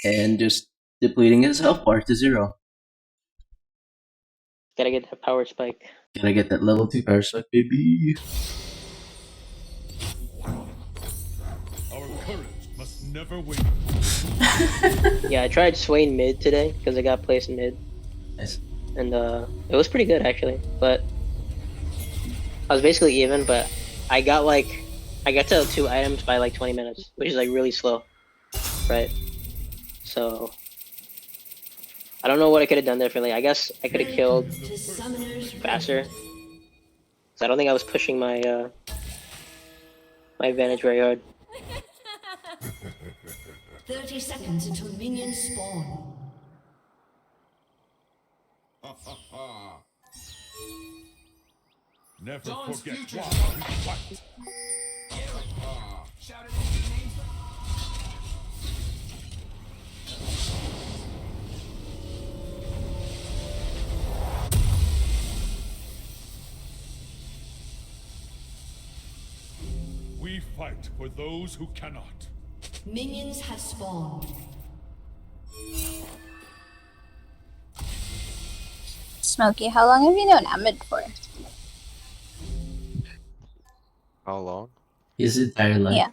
and just depleting his health bar to 0. Gotta get that power spike. Gotta get that level 2 power spike, baby. Our courage must never wait. Yeah, I tried Swain mid today because I got placed mid, Nice. and it was pretty good actually. But I was basically even, but I got to 2 items by like 20 minutes, which is like really slow, right? So I don't know what I could have done differently. I guess I could have killed faster. So I don't think I was pushing my my advantage very hard. 30 seconds until minions spawn. Never forget why we fight. We fight for those who cannot. Minions have spawned. Smokey, how long have you known Ahmed for? How long? His entire life. Yeah.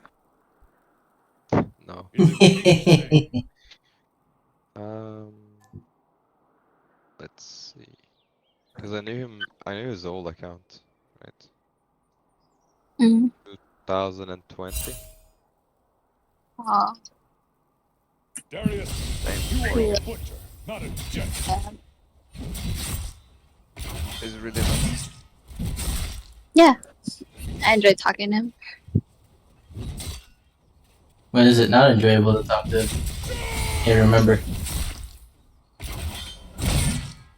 No. In Let's see. Because I knew his old account, right? Mm. 2020. Oh. Darius, you are a butcher, not a jet. He's really nice. Yeah. I enjoyed talking to him. When is it not enjoyable to talk to him? Can't remember.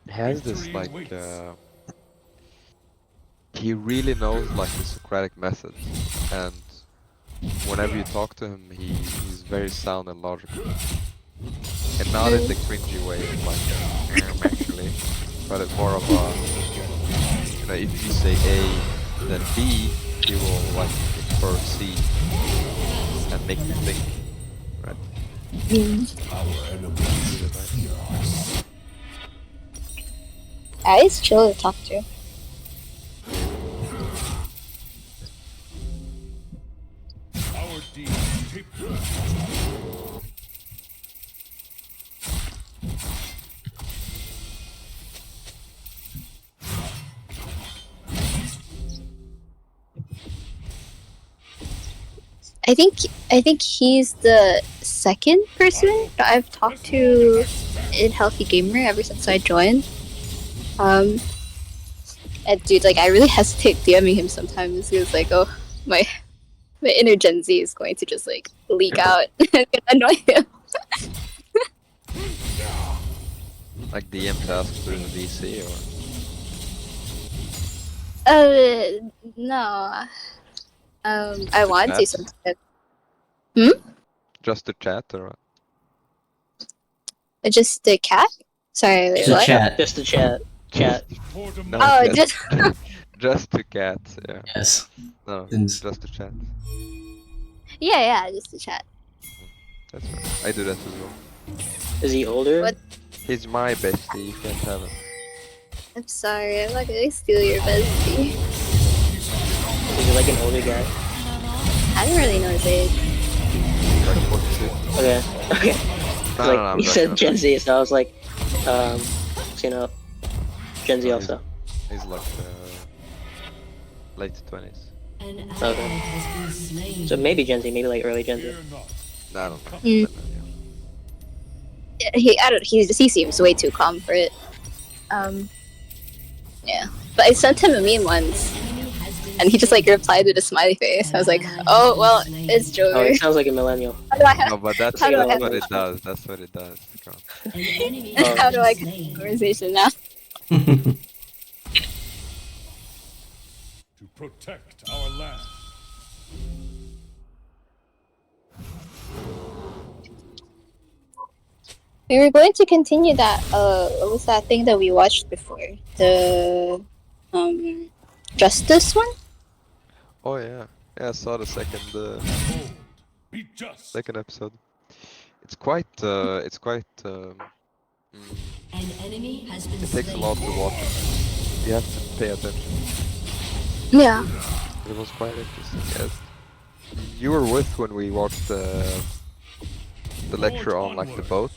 He has this like he really knows like the Socratic method, and whenever you talk to him, he's very sound and logical, and not in the cringy way, like actually, but it's more of a, you know, if you say A, then B, he will like infer C and make you think, right? It's chill to talk to. Our deeds shape the future. I think he's the second person that I've talked to in Healthy Gamer ever since I joined. And dude, like I really hesitate DMing him sometimes because like, oh, my inner Gen Z is going to just like leak out and annoy him. Like DM task through the VC or No. I want to chat? sometimes. Just to chat or what? Just the cat? Sorry, wait, Just a what? chat. Just to chat. No, Oh, just just to cat, yeah. Yes. No, Since- just to chat. yeah, just the chat. That's right. I do that as well. Is he older? What? He's my bestie, you can't have him. I'm sorry, I'm not gonna steal your bestie. Is he like an older guy? I don't really know his age. Like 42. Okay. Okay. No, Like no, I'm you joking, said I'm Gen joking. Z, so I was like, you know, Gen Z No, also. He's like late 20s. An Okay. ally has been slain. So maybe Gen Z, maybe like early Gen Z. Fear not. No, I don't know. Mm. But, yeah. He seems way too calm for it. Yeah. But I sent him a meme once, and he just like replied with a smiley face. I was like, oh well, it's Oh, Joey. it sounds like a millennial. How do I have? No, but that's How do I what have- it does. That's what it does. Come on. An enemy Oh. How do I has get been the slain. conversation now? To protect our land. We were going to continue that. What was that thing that we watched before? The Justice one. Oh yeah, yeah. I saw the second Bold. Be just. second episode. it's quite An enemy has been it takes a slain. lot to watch. You have to pay attention. Yeah. It was quite interesting. Yes. You were with when we watched the lecture on like the boat.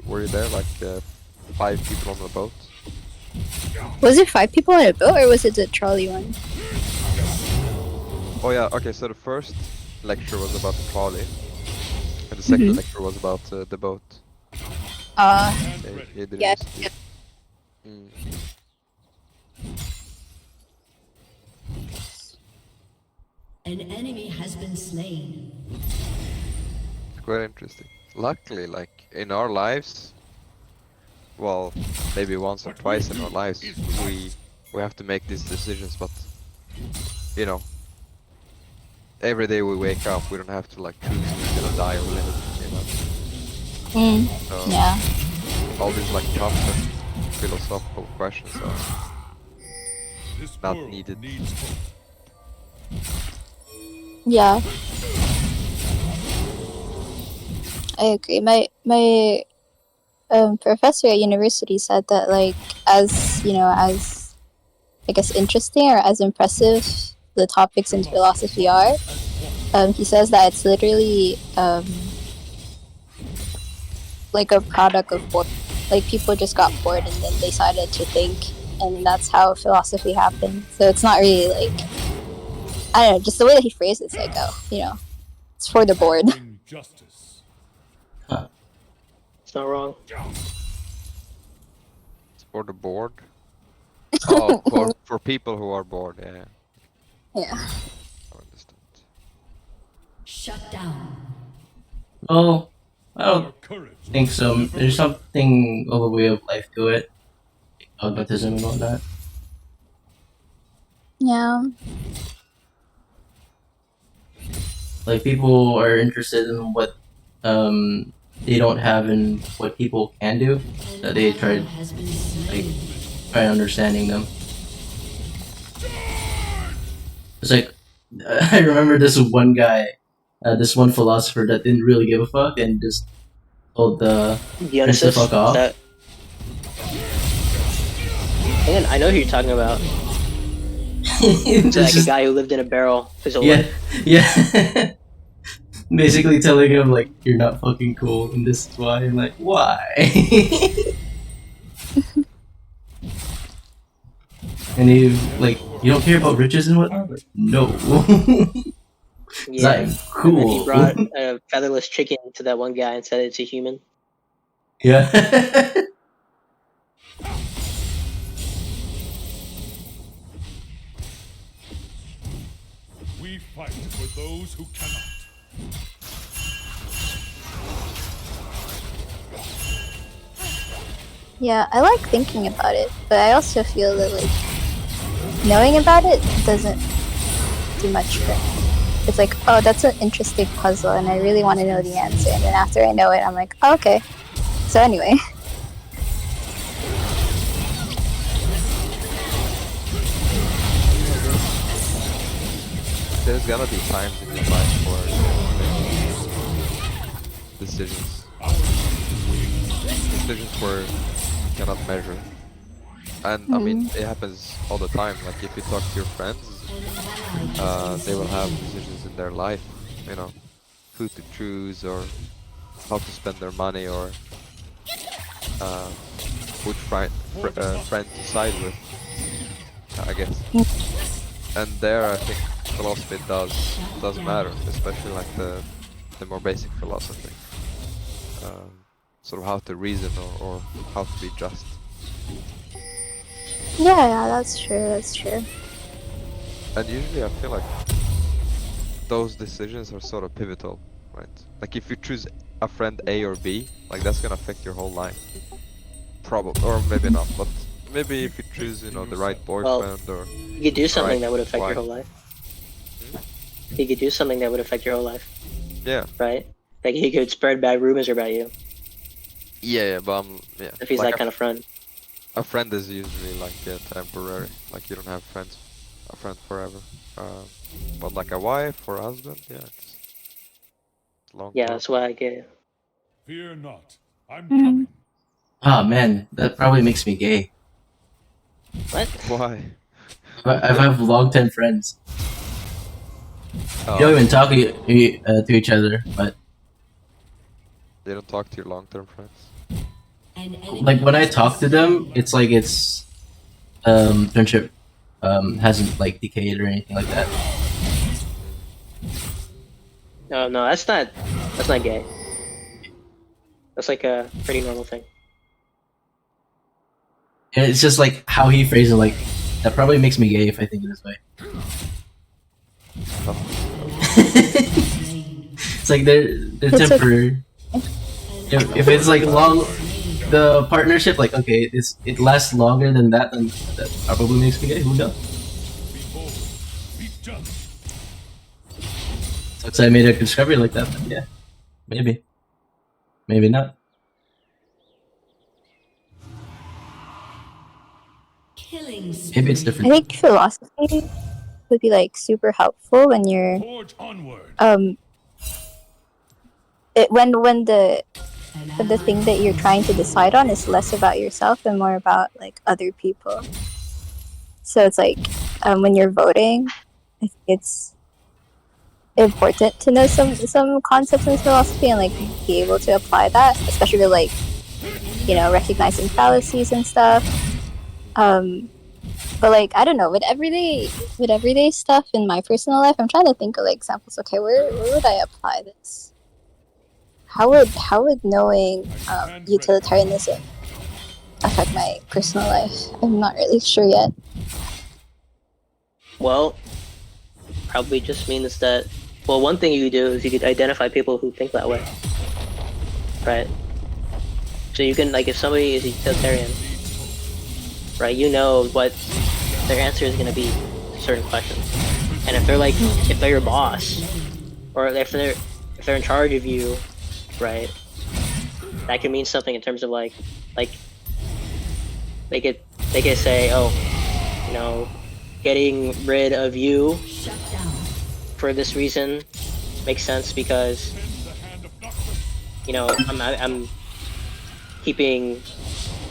Were you there? Like 5 people on the boat. Was it 5 people on a boat, or was it the trolley one? Oh yeah. Okay. So the first lecture was about the trolley, and the second lecture was about the boat. And Yeah, ready. you didn't Yeah. listen to it. Mm. An enemy has been slain. It's quite interesting. Luckily, like in our lives, well, maybe once or twice in our lives, we have to make these decisions. But you know, every day we wake up, we don't have to like choose if we're gonna die or live. You know, so Yeah. all these like tough and philosophical questions are This not world needed. needs hope. Yeah. I agree. My professor at university said that, like, as you know, as I guess interesting or as impressive the topics in philosophy are, he says that it's literally like a product of boredom. Like, people just got bored and then they decided to think, and that's how philosophy happened. So it's not really like, I don't know, just the way that he phrased it's like, oh, you know, it's for the bored. Bring justice. It's not wrong. It's for the board. Oh, for people who are bored. Yeah, Yeah. I understand. Shut down. Oh, I Our don't courage. think so. There's something of a way of life to it. Dogmatism and whatnot. Yeah. Like, people are interested in what they don't have and what people can do. An That they ally try has been slain. try understanding them. It's like I remember this one guy, this one philosopher that didn't really give a fuck and just told the prince to Dionysus. fuck Is off. that? Man, I know who you're talking about. It's like a Just- guy who lived in a barrel his whole yeah, life. yeah. Basically telling him like, you're not fucking cool and this is why. I'm like, why? And he like, you don't care about riches and whatnot? Like, no. 'Cause Yeah. I'm And then cool. he brought a featherless chicken to that one guy and said it's a human. Yeah. We fight for those who cannot. Yeah, I like thinking about it, but I also feel that, like, knowing about it doesn't do much for me. It's like, oh, that's an interesting puzzle, and I really want to know the answer. And then after I know it, I'm like, oh, okay. So anyway. There's gonna be times in your life where decisions where you cannot measure. And I mean, it happens all the time. Like if you talk to your friends, they will have decisions in their life, you know, who to choose or how to spend their money or which friend to side with, I guess. And there, I think philosophy does matter, especially like the more basic philosophy, sort of how to reason or how to be just. Yeah, that's true, that's true. And usually, I feel like those decisions are sort of pivotal, right? Like if you choose a friend A or B, like that's gonna affect your whole life. Probably, or maybe not, but maybe if you choose, you know, the right boyfriend or You could do something right that would affect your wife. whole life. You could do something that would affect your whole life, Yeah, right? Like he could spread bad rumors about you yeah, but if he's like that kind of friend. a friend is usually like temporary. Like you don't have a friend forever. But like a wife or a husband, yeah, it's long Yeah, term. that's why I get it. Fear not. I'm coming. Ah man, that probably makes me gay. What? Why? I have long-term friends. Oh, You don't even talk to each other, but they don't talk to your long-term friends. An enemy like when I has talk to been them, it's like it's friendship hasn't like decayed or anything like that. No, no, that's not gay. That's like a pretty normal thing. And it's just like how he phrased it, like that probably makes me gay if I think it this way. It's like they're It's temporary. If it's like long, the partnership, like okay, it lasts longer than that, then that probably makes me gay. Who knows? Be bold. Be just. Since I made a discovery like that, then yeah, maybe, maybe not. killing Maybe it's spree. I different. think philosophy would be like super helpful when you're Forge onward. when the An but the ally thing that you're trying to decide on is less about yourself and more about like other people. So it's like when you're voting, I think it's important to know some concepts in philosophy and like be able to apply that, especially with like recognizing fallacies and stuff. But like I don't know, with everyday stuff in my personal life, I'm trying to think of like examples. Okay, where would I apply this? How would knowing utilitarianism affect my personal life? I'm not really sure yet. Well, probably just means that. Well, one thing you could do is you could identify people who think that way, right? So you can like if somebody is utilitarian, right? You know what their answer is going to be to certain questions, and if they're your boss, or if they're in charge of you, right? That can mean something in terms of like they could say, oh, getting rid of you shut down. for this reason makes sense because I'm keeping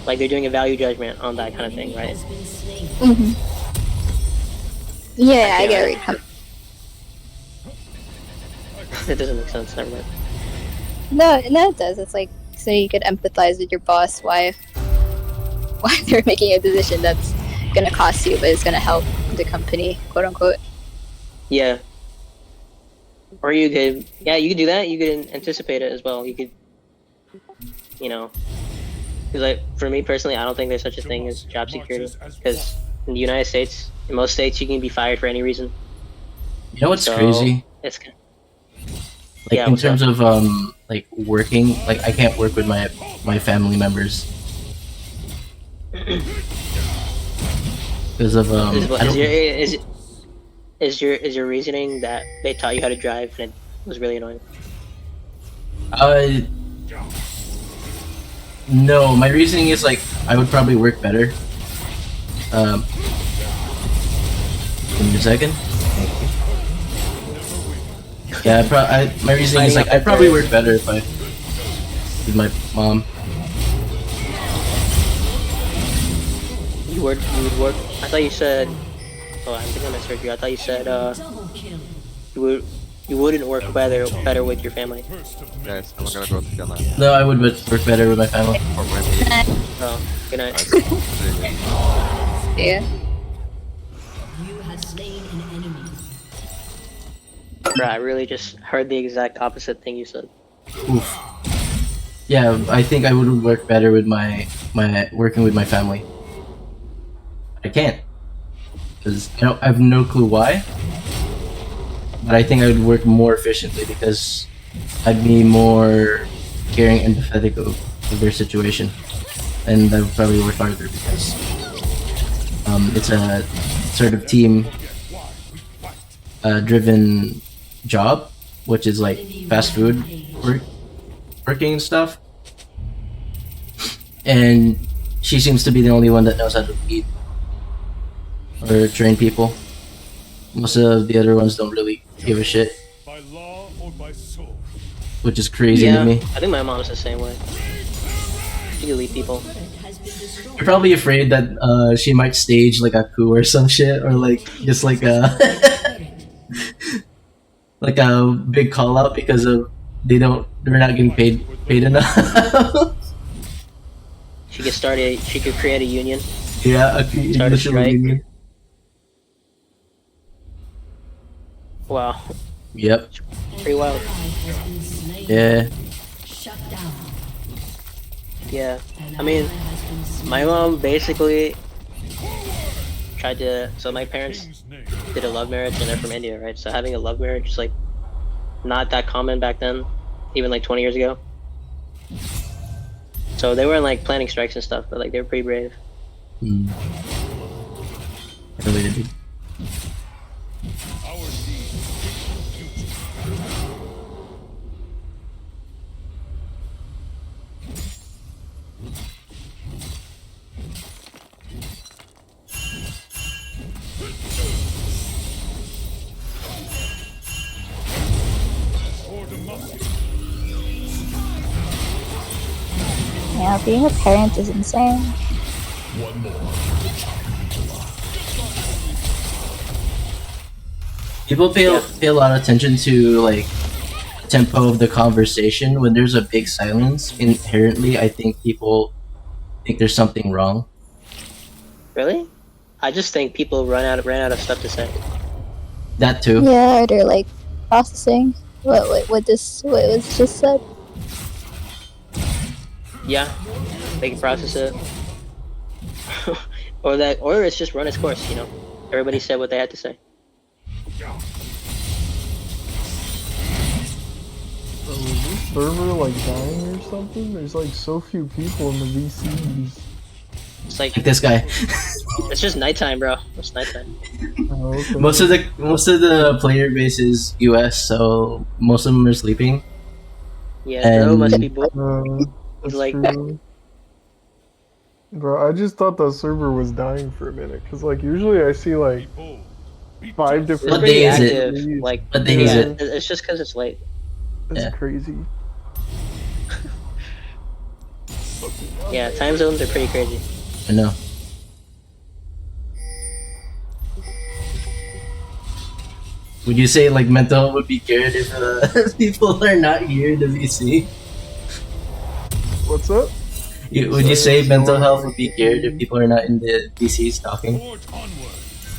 like they're doing a value judgment on that kind of thing, right? Has been slain. Yeah, I Yeah. get where you're coming. It doesn't make sense. Never mind. No, it does. It's like so you could empathize with your boss why they're making a decision that's gonna cost you, but it's gonna help the company, quote unquote. Yeah. Or you could do that. You could anticipate it as well. You could, because like for me personally, I don't think there's such a thing as job security. Because in the United States, in most states, you can be fired for any reason. You know what's So crazy? it's Like Yeah, in what's terms of like working, like I can't work with my family members because of I don't, is your reasoning that they taught you how to drive and it was really annoying? no, my reasoning is like I would probably work better. Give me a second. Yeah, my reasoning is like I'd probably work better if I with my mom. You would work. I thought you said. Oh, I think I misheard you. I thought you said Double kill. you wouldn't work better with your family. Guys, I'm gonna go to Ghana. No, I would work better with my family. For my meeting. Oh, good night. Yeah. You have slain an enemy. Bruh, I really just heard the exact opposite thing you said. Oof. Yeah, I think I would work better with my working with my family. I can't because I have no clue why. But I think I would work more efficiently because I'd be more caring and empathetic of their situation, and I would probably work harder because it's a sort of team driven job, which is like fast food working and stuff. And she seems to be the only one that knows how to lead or train people. Most of the other ones don't really give a shit. By law or by sword. which is crazy Yeah, to me. I think my mom's the same way. She delete people. You're probably afraid that she might stage like a coup or some shit, or like just like a like a big call out because of they're not getting paid enough. She could start a. She could create a union. Yeah, a Start a initial strike. union. Wow, Yep. pretty wild. Yeah. Shut down. Yeah, I mean, my mom basically tried to. So my parents King's name. did a love marriage, and they're from India, right? So having a love marriage is like not that common back then, even like 20 years ago. So they weren't like planning strikes and stuff, but like they were pretty brave. Mm. Really big. Our need future. For democracy. Yeah, being a parent is insane. People pay a lot of attention to like tempo of the conversation. When there's a big silence, inherently, I think people think there's something wrong. Really? I just think people ran out of stuff to say. That too. Yeah, or they're like processing what was just said. Yeah, they can process it, or it's just run its course. You know, everybody said what they had to say. Was this server like dying or something? There's like so few people in the VCs. It's like Like this guy. it's just nighttime, bro. It's nighttime. Oh, okay. most of the player base is US, so most of them are sleeping. Yeah, bro And- must be bored. That's like- true. Bro, I just thought the server was dying for a minute, cause like usually I see like Be bold. Be 5 just. different. What It's pretty day is it? active. Like, What day is yeah, it? it's just because it's late. That's Yeah. crazy. Yeah, time zones are pretty crazy. I know. Would you say like mental health would be good if people are not here in the VC? What's up? Would you say mental health would be good if people are not in the VCs talking? Forge onward.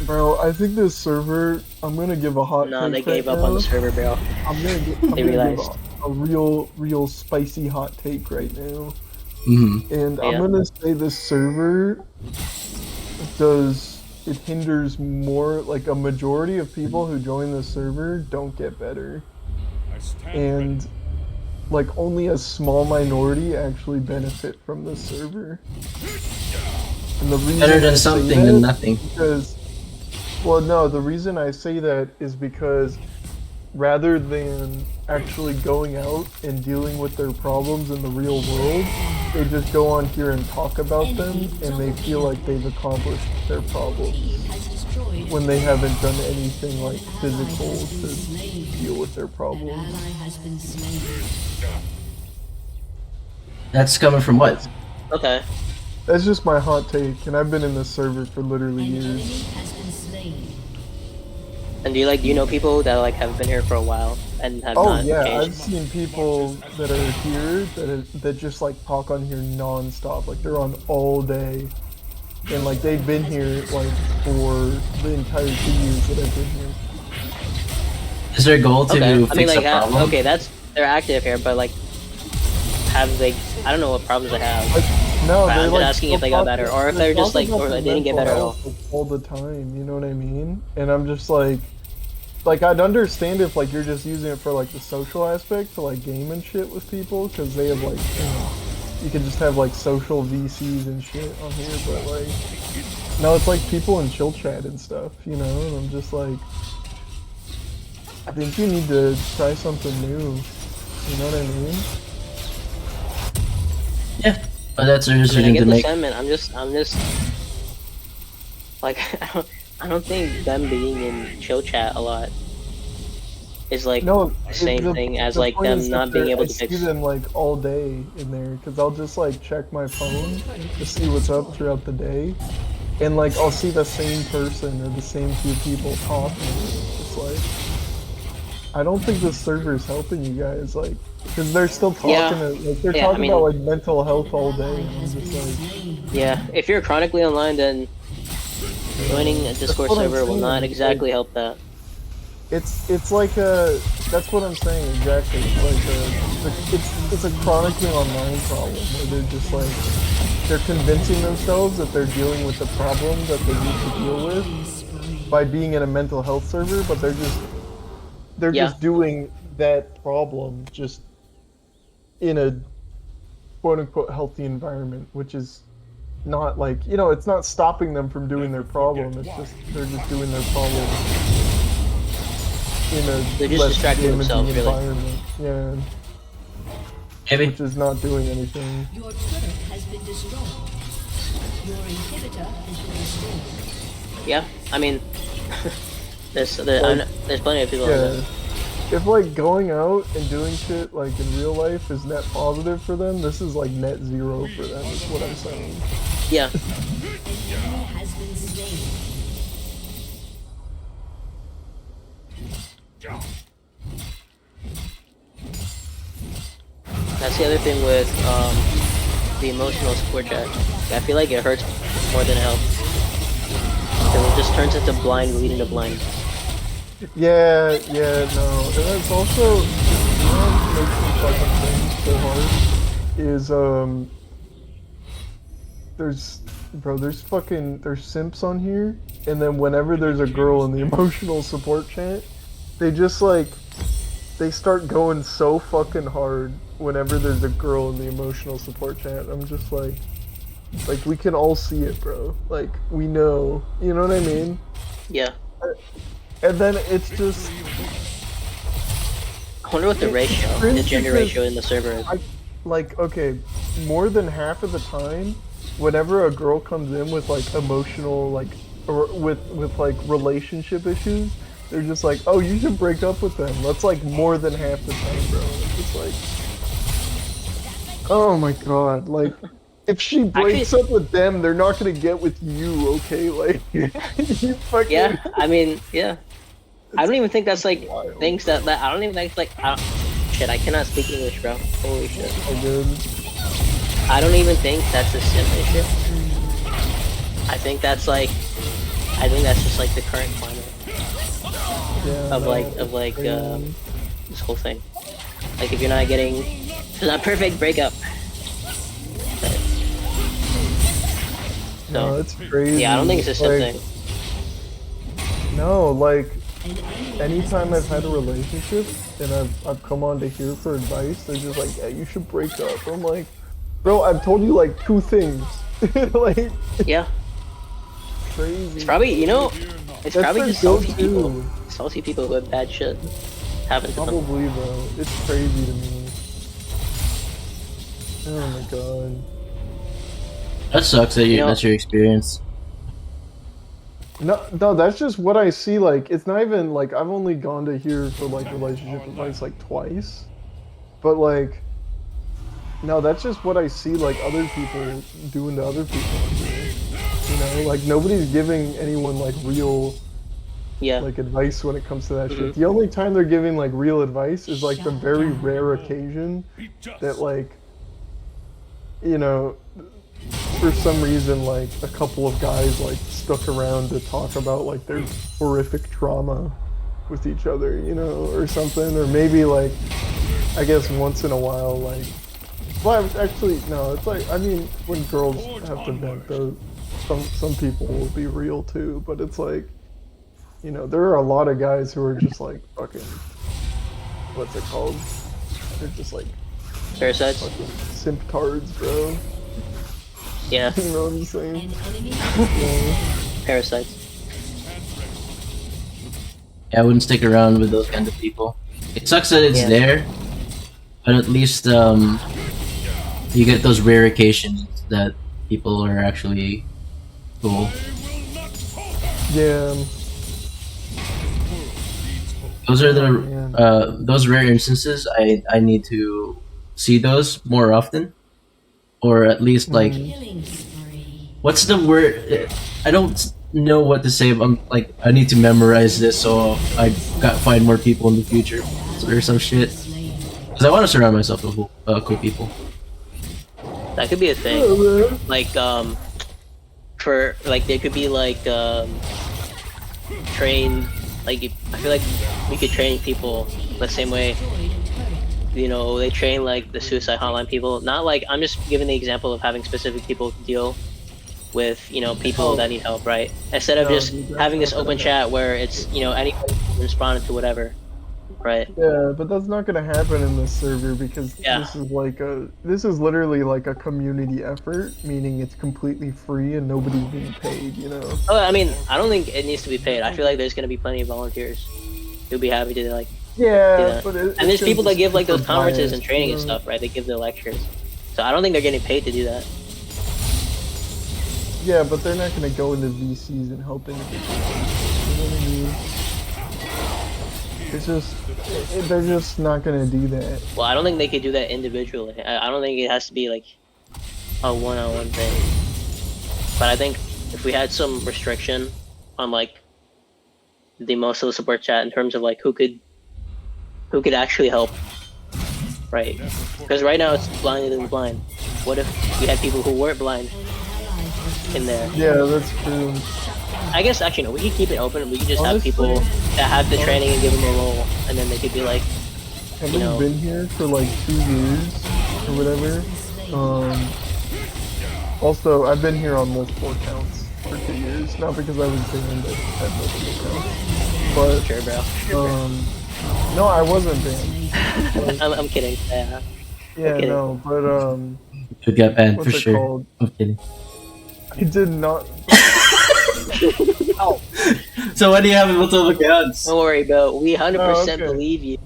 Bro, I think this server, I'm gonna give a hot No, they take gave right up on now. the server, bro. I'm gonna They give realized. a real spicy hot take right now. Mm-hmm. And Yeah. I'm gonna say this server it hinders more, like a majority of people who join the server don't get better. I stand And like only a small minority actually benefit from this server. And the reason Better I than say something that than nothing. because, well, no, the reason I say that is because rather than actually going out and dealing with their problems in the real world, they just go on here and talk about them, and they feel like they've accomplished their problems Has destroyed. when they haven't done anything like physical to deal with their An problems. ally has been slain. That's coming from what? Okay. That's just my hot take, and I've been in this server for literally An years. enemy has been slain. And do you know people that like have been here for a while and have Oh not yeah, changed? I've seen people that are here that just like talk on here non-stop, like they're on all day, and like they've been here like for the entire 2 years that I've been here. Is their goal to Okay. I mean, fix like, a problem? okay, they're active here, but like, have they? I don't know what problems they have. Like no, Right, they're I'm like just asking if they got better, or if they're just talking like, about or their they didn't get mental better at all. health, like, all the time. You know what I mean? And I'm just like I'd understand if like you're just using it for like the social aspect to like game and shit with people, because they have like you can just have like social VCs and shit on here, but like no, it's like people in chill chat and stuff, you know. And I'm just like, I think you need to try something new. You know what I mean? Yeah, but that's a I mean, I decision get to the make. sentiment. I'm just like, I don't think them being in chill chat a lot is like No, the same thing as like point them is not that being able I to see fix. them like all day in there because I'll just like check my phone to see what's up throughout the day, and like I'll see the same person or the same few people talking. It's like I don't think this server is helping you guys, like, because they're still talking. Yeah. Like they're Yeah, I talking mean- about like mental health all day, and I'm just like, Yeah, if you're chronically online, then joining a Discord what I'm server will saying, not like- exactly help that. it's like a that's what I'm saying exactly. It's like it's a chronically online problem where they're just like they're convincing themselves that they're dealing with the problem that they need to deal with by being in a mental health server, but they're Yeah. just doing that problem just in a quote unquote healthy environment, which is not like it's not stopping them from doing their problem. It's just they're just doing their problem in a They're just less distracting damaging themselves, really. environment. Yeah, Maybe. which is not doing anything. Your turret has been destroyed. Your inhibitor has been destroyed. Yeah, I mean, there's plenty of people. Yeah. If like going out and doing shit like in real life is net positive for them, this is like net zero for them. Is what I'm saying. Yeah, An enemy has been slain. that's the other thing with the emotional support chat. I feel like it hurts more than it helps. Because it just turns into blind leading to blind. Yeah, no, and that's also what makes me fucking things so hard is there's simps on here, and then whenever there's a girl in the emotional support chat, they just like they start going so fucking hard whenever there's a girl in the emotional support chat. I'm just like we can all see it, bro. Like we know, you know what I mean? Yeah. And then it's just I wonder what the ratio, the gender ratio in the server is. like okay, more than half of the time, whenever a girl comes in with like emotional like or with like relationship issues, they're just like, oh, you should break up with them. That's like more than half the time, bro. It's just like, oh my god, like. If she breaks up with them, they're not gonna get with you, okay? Like, you fucking... Yeah, I mean, yeah. I don't even think that's like things that I don't even think it's like. Shit, I cannot speak English, bro. Holy shit. Oh, good. I don't even think that's a sim issue. I think that's just like the current climate Yeah, of this whole thing. Like if you're not getting that perfect breakup. So, no, it's crazy. yeah, I don't think it's a sim like, thing. No, like, anytime I've had a relationship and I've come on to here for advice, they're just like, yeah, you should break up. I'm like, bro, I've told you like 2 things. Like, Yeah. crazy. It's probably, it's probably their just salty go-to. people. Salty people who have bad shit happen to them. Probably, bro. It's crazy to me. Oh my god. That sucks that that's your experience. No, that's just what I see. Like, it's not even like I've only gone to here for like relationship advice like twice, but like, no, that's just what I see. Like other people doing to other people. You know, like nobody's giving anyone like real Yeah. like advice when it comes to that shit. The only time they're giving like real advice is like the very rare occasion that like, for some reason, like, a couple of guys, like, stuck around to talk about, like, their horrific trauma with each other, or something. Or maybe, like, I guess once in a while, like... Well, actually, no, it's like, I mean, when girls have to vent, though, some people will be real, too. But it's like, there are a lot of guys who are just, like, fucking... What's it called? They're just, like... Parasites? Fucking simp-tards, bro. Yeah. You know what I'm saying? An enemy has Parasites. Yeah, I wouldn't stick around with those kinds of people. It sucks that it's Yeah. there, but at least you get those rare occasions that people are actually cool. Yeah. Those are Oh, man. those rare instances. I need to see those more often, or at least like Killing spree. what's the word? I don't know what to say. But I'm like I need to memorize this so I got find more people in the future or some shit. Slain. Because I want to surround myself with cool people. That could be a thing. Oh, man. Like for like there could be like train like I feel like we could train people the same way. Destroyed a turret. You know, they train like the suicide hotline people. Not like I'm just giving the example of having specific people deal with, you know, people that need help, right? Instead of No, just dude, that's having this not open gonna chat where it's, you know, anyone can respond to whatever, right? Yeah, but that's not gonna happen in this server because Yeah. this is literally like a community effort, meaning it's completely free and nobody's being paid, you know? Oh, I mean, I don't think it needs to be paid. I feel like there's gonna be plenty of volunteers who'll be happy to like. Yeah, Yeah. but And there's people that give like those super conferences and biased, training you and know? stuff, right? They give the lectures. So I don't think they're getting paid to do that. Yeah, but they're not gonna go into VCs and help individuals. You know what I mean? It's just, they're just not gonna do that. Well, I don't think they could do that individually. I don't think it has to be like a one-on-one thing. But I think if we had some restriction on like the most of the support chat in terms of like who could actually help, right? Because right now it's blinded and blind. What if we had people who weren't blind in there? Yeah, that's true. I guess actually no, we could keep it open. We could just have Honestly- people that have the training and give them a role, and then they could be like, Have you we know. been here for like 2 years or whatever? Also, I've been here on multiple accounts for 2 years. Not because I was banned, I had multiple accounts. sure, bro. But, no, I wasn't banned. I'm kidding. Yeah. Yeah, Okay. no, but, Should get banned what's for it sure. called? I'm kidding. I did not. So why do you have multiple accounts? Don't worry, bro. We 100% Oh, okay. believe you.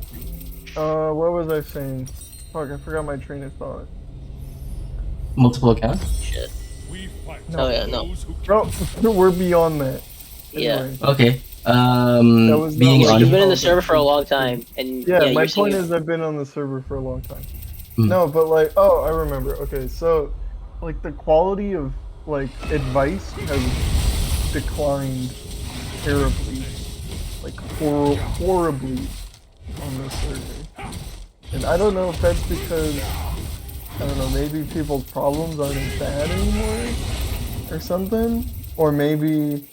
What was I saying? Fuck, I forgot my train of thought. Multiple accounts? Shit. We fight No. Oh yeah, no. those who Bro, we're beyond that. Yeah. Anyway. Okay. That was Being not Like, on. you've been in the server for a long time, and Yeah, my you're saying point is I've been on the server for a long time. Hmm. No, but like, oh, I remember. Okay, so, like, the quality of, like, advice has declined terribly. Like, horribly on this server. And I don't know if that's because, I don't know, maybe people's problems aren't as bad anymore or something. Or maybe,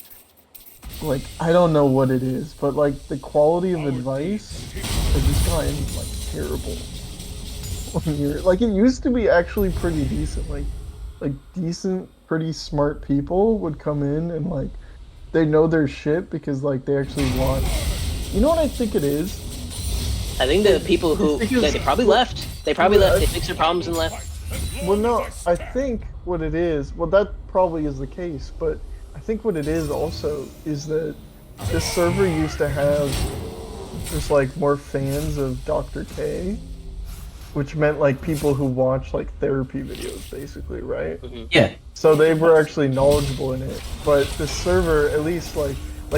like, I don't know what it is, but, like, the quality of advice has just gotten, like, terrible. Like, it used to be actually pretty decent. Like decent, pretty smart people would come in and, like, they know their shit because, like, they actually want. You know what I think it is? I think the people who It's because- they probably left. They probably left. They fixed their problems and left. Well, no, I think what it is. Well, that probably is the case, but I think what it is also is that this server used to have just like more fans of Dr. K, which meant like people who watch like therapy videos, basically, right? Yeah. So they were actually knowledgeable in it. But the server, at least like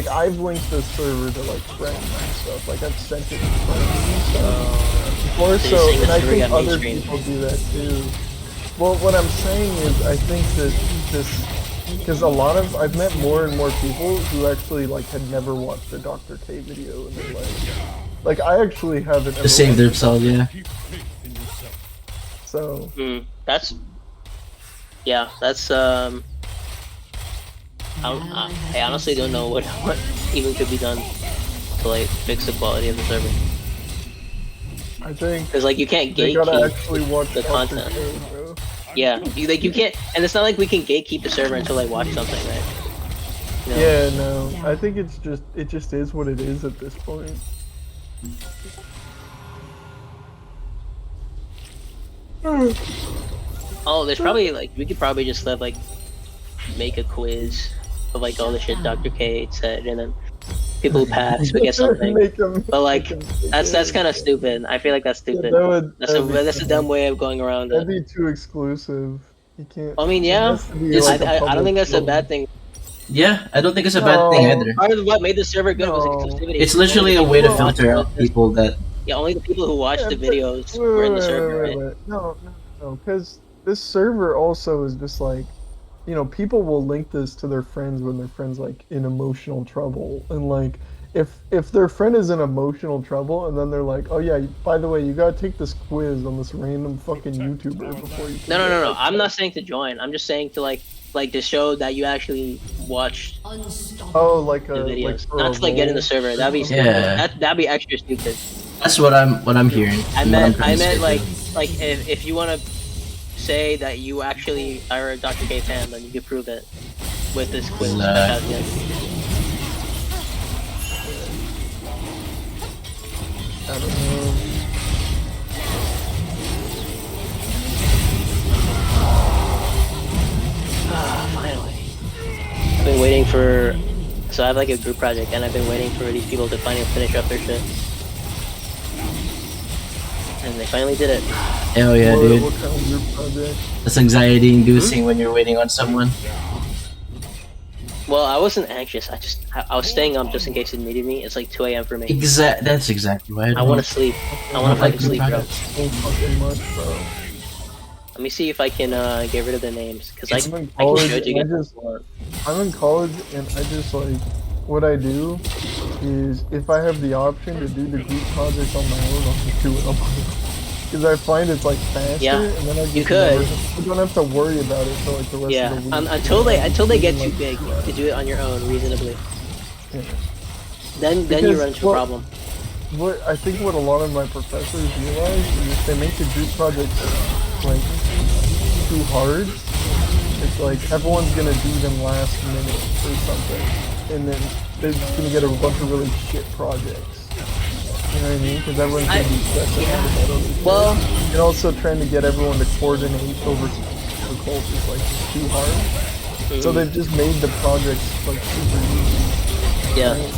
I've linked this server to like friends and stuff. Like I've sent it to friends and stuff before. So you're So saying and the I server think got other mainstreamed. people do that too. Well, what I'm saying is I think that this, because a lot of I've met more and more people who actually like had never watched a Dr. K video in their life. Like I actually haven't ever To save watched themselves, yeah. keep faith in yourself. So That's I honestly don't know what even could be done to like fix the quality of the server. I think Because like you can't they gotta gatekeep. actually watch the Dr. content. K, bro. Yeah, you can't, and it's not like we can gatekeep the server until they watch something, right? You know? Yeah, no. I think it just is what it is at this point. Oh, there's probably like we could probably just like make a quiz of like all the shit Dr. K said, and then people who pass would get something. Make 'em- But like make 'em- that's kind of stupid. I feel like that's Yeah, stupid. that'd be That's a fun. dumb way of going around That'd it. be too exclusive. You can't. I mean, it yeah. has to be I like a don't think public that's a forum. bad thing. Yeah, I don't think it's a bad thing No. either. Part of what made the server good was No. exclusivity. It's Only literally the a people way to who watched filter the- out people that. Yeah, only the people who watched Yeah, the but videos wait, were in wait, the wait, server, wait, right? wait, wait. No, because this server also is just like, people will link this to their friends when their friends like in emotional trouble, and like if their friend is in emotional trouble, and then they're like, oh yeah, by the way, you gotta take this quiz on this random fucking YouTuber before you can get No. like. I'm not saying to join. I'm just saying to like to show that you actually watched Oh, Unstoppable. the like videos, for a not to like get in the role server. or That'd be something. stupid. Yeah, That'd be extra stupid. that's what I'm hearing. And what I'm trying I to say meant too. like if you want to say that you actually are a Dr. K fan, then you can prove it with this quiz. Exactly. I don't know. Finally, I've been waiting for. So I have like a group project, and I've been waiting for these people to finally finish up their shit, and they finally did it. Hell yeah, What dude. kind of group project? That's anxiety inducing when you're waiting on someone. Well, I wasn't anxious. I was staying up just in case it needed me. It's like 2 a.m. for me. That's exactly why I want to sleep. I want to like fucking sleep, bro. So fucking much, bro. Let me see if I can get rid of the names, because I'm in I can college judge you and guys. I'm in college and I just like what I do is if I have the option to do the group project on my own, I'll just do it on my own. Because I find it's like faster, Yeah, and then I just you could. I don't have to worry about it for like the rest Yeah, of the week. until they get too Like, big to do it on your own reasonably. yeah. Then you Because, run into a well, problem. What I think what a lot of my professors realize is if they make the group projects like too hard, it's like everyone's gonna do them last minute or something, and then they're just gonna get a bunch of really shit projects. You know what I mean? Because everyone's gonna be stressing out about other shit. Well, And also trying to get everyone to coordinate over calls is like too hard. So they've just made the projects like super easy. yeah. Right?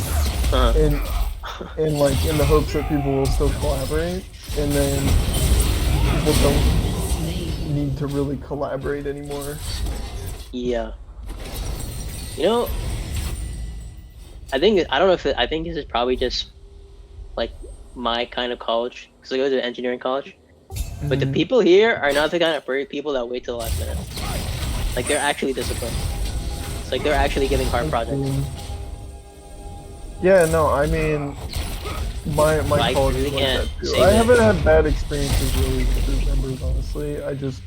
Uh-huh. And like in the hopes that people will still collaborate, and then people don't need to really collaborate anymore. Yeah. You know, I don't know if I think this is probably just like my kind of college, because I go to engineering college. But the people here are not the kind of people that wait till the last minute. Like they're actually disciplined. It's like they're actually giving hard projects. Yeah, no, I mean, my Like, college really is like can't that too. say I that. haven't had bad experiences really with group members, honestly. I just,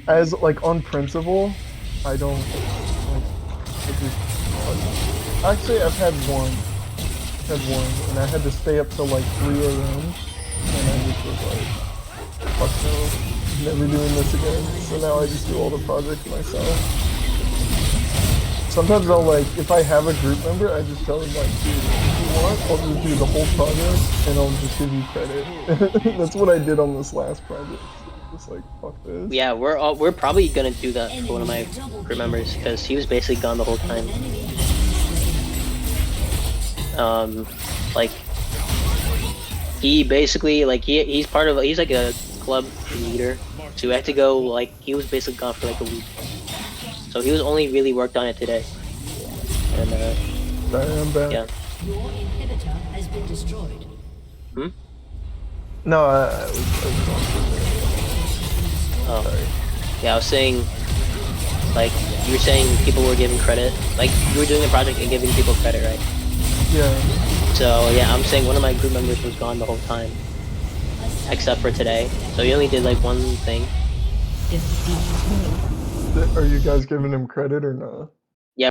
as like on principle, I don't. Like, actually, I've had one. And I had to stay up till like 3 a.m. And I just was like, fuck no, never doing this again. So now I just do all the projects myself. Sometimes I'll like, if I have a group member, I just tell them like, dude, if you want, I'll just do the whole project and I'll just give you credit. That's what I did on this last project. Just like, fuck this. Yeah, we're probably gonna do that for one of my group members, because he was basically gone the whole time. Like he basically like he's part of he's like a club leader, so we had to go like he was basically gone for like a week. So he was only really worked on it today. And Sorry, I'm back. yeah. Your inhibitor has been destroyed. No, I was Oh. Yeah, I was saying, like, you were saying people were giving credit. Like, you were doing a project and giving people credit, right? yeah. So, yeah, I'm saying one of my group members was gone the whole time. Except for today. So he only did, like, one thing. Are you guys giving him credit or not?